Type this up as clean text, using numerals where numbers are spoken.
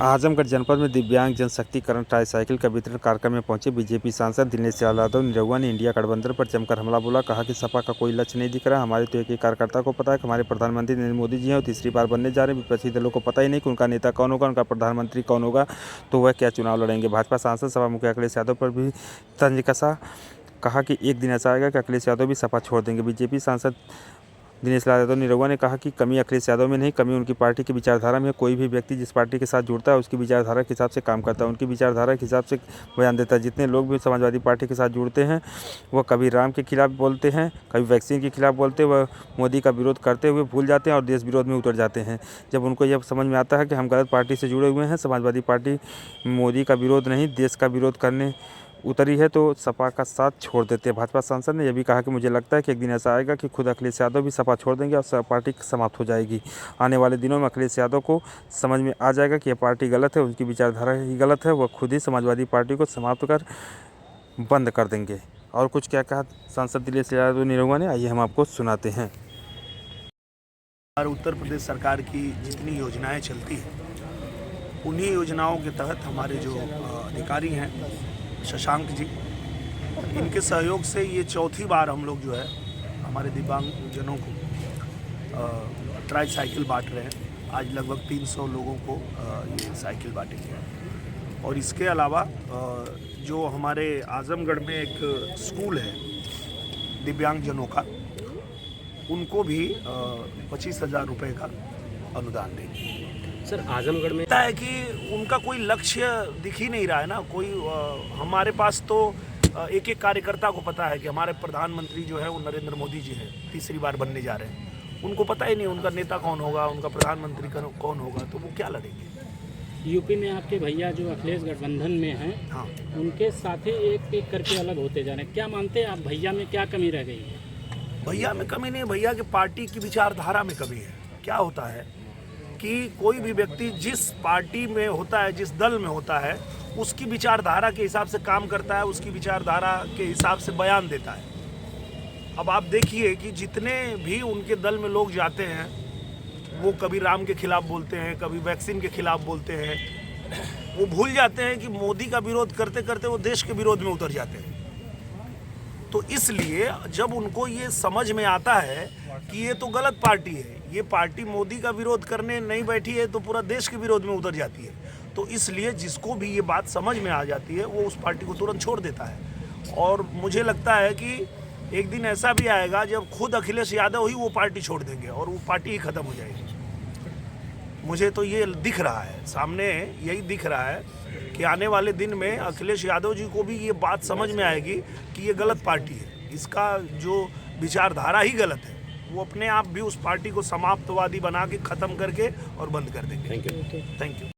आजमगढ़ जनपद में दिव्यांग जनशक्तिकरण ट्राईसाइकिल का वितरण कार्यक्रम में पहुंचे बीजेपी सांसद दिनेश यादव निरहुआ ने इंडिया गठबंधन पर जमकर हमला बोला। कहा कि सपा का कोई लक्ष्य नहीं दिख रहा। हमारे तो एक ही कार्यकर्ता को पता है कि हमारे प्रधानमंत्री नरेंद्र मोदी जी हैं और तीसरी बार बनने जा रहे हैं। विपक्षी दलों को पता ही नहीं कि उनका नेता कौन होगा, उनका प्रधानमंत्री कौन होगा, तो वह क्या चुनाव लड़ेंगे। भाजपा सांसद सपा मुखिया अखिलेश यादव पर भी तंज कसा। कहा कि एक दिन ऐसा आएगा कि अखिलेश यादव भी सपा छोड़ देंगे। बीजेपी सांसद दिनेश यादव निरहुआ ने कहा कि कमी अखिलेश यादव में नहीं, कमी उनकी पार्टी की विचारधारा में। कोई भी व्यक्ति जिस पार्टी के साथ जुड़ता है उसकी विचारधारा के हिसाब से काम करता है, उनकी विचारधारा के हिसाब से बयान देता है। जितने लोग भी समाजवादी पार्टी के साथ जुड़ते हैं वह कभी राम के खिलाफ बोलते हैं, कभी वैक्सीन के खिलाफ बोलते हैं, वह मोदी का विरोध करते हुए भूल जाते हैं और देश विरोध में उतर जाते हैं। जब उनको यह समझ में आता है कि हम गलत पार्टी से जुड़े हुए हैं, समाजवादी पार्टी मोदी का विरोध नहीं देश का विरोध करने उतरी है, तो सपा का साथ छोड़ देते हैं। भाजपा सांसद ने यह भी कहा कि मुझे लगता है कि एक दिन ऐसा आएगा कि खुद अखिलेश यादव भी सपा छोड़ देंगे और पार्टी समाप्त हो जाएगी। आने वाले दिनों में अखिलेश यादव को समझ में आ जाएगा कि यह पार्टी गलत है, उनकी विचारधारा ही गलत है, वह खुद ही समाजवादी पार्टी को समाप्त कर बंद कर देंगे। और कुछ क्या कहा सांसद दिनेश यादव निरहुआ ने, आइए हम आपको सुनाते हैं। उत्तर प्रदेश सरकार की जितनी योजनाएं चलती हैं उन्हीं योजनाओं के तहत हमारे जो अधिकारी हैं शशांक जी, इनके सहयोग से ये चौथी बार हम लोग जो है हमारे दिव्यांगजनों को ट्राईसाइकिल बांट रहे हैं। आज लगभग 300 लोगों को ये साइकिल बांटेंगे। और इसके अलावा जो हमारे आजमगढ़ में एक स्कूल है दिव्यांगजनों का, उनको भी 25,000 रुपये का अनुदान देंगे। सर, आजमगढ़ में लगता है कि उनका कोई लक्ष्य दिख ही नहीं रहा है ना। कोई हमारे पास तो एक एक कार्यकर्ता को पता है कि हमारे प्रधानमंत्री जो है वो नरेंद्र मोदी जी हैं, तीसरी बार बनने जा रहे हैं। उनको पता ही नहीं उनका नेता कौन होगा, उनका प्रधानमंत्री कौन होगा, तो वो क्या लड़ेंगे। यूपी में आपके भैया जो अखिलेश गठबंधन में हैं, हाँ, उनके साथी एक एक करके अलग होते जा रहे हैं। क्या मानते हैं आप, भैया में क्या कमी रह गई है? भैया में कमी नहीं, भैया की पार्टी की विचारधारा में कमी है। क्या होता है कि कोई भी व्यक्ति जिस पार्टी में होता है, जिस दल में होता है, उसकी विचारधारा के हिसाब से काम करता है, उसकी विचारधारा के हिसाब से बयान देता है। अब आप देखिए कि जितने भी उनके दल में लोग जाते हैं वो कभी राम के खिलाफ बोलते हैं, कभी वैक्सीन के खिलाफ बोलते हैं। वो भूल जाते हैं कि मोदी का विरोध करते करते वो देश के विरोध में उतर जाते हैं। तो इसलिए जब उनको ये समझ में आता है कि ये तो गलत पार्टी है, ये पार्टी मोदी का विरोध करने नहीं बैठी है, तो पूरा देश के विरोध में उतर जाती है। तो इसलिए जिसको भी ये बात समझ में आ जाती है वो उस पार्टी को तुरंत छोड़ देता है। और मुझे लगता है कि एक दिन ऐसा भी आएगा जब खुद अखिलेश यादव ही वो पार्टी छोड़ देंगे और वो पार्टी ही खत्म हो जाएगी। मुझे तो ये दिख रहा है, सामने यही दिख रहा है कि आने वाले दिन में अखिलेश यादव जी को भी ये बात समझ में आएगी कि ये गलत पार्टी है, इसका जो विचारधारा ही गलत है। वो अपने आप भी उस पार्टी को समाप्तवादी बना के ख़त्म करके और बंद कर देंगे। Thank you. Thank you.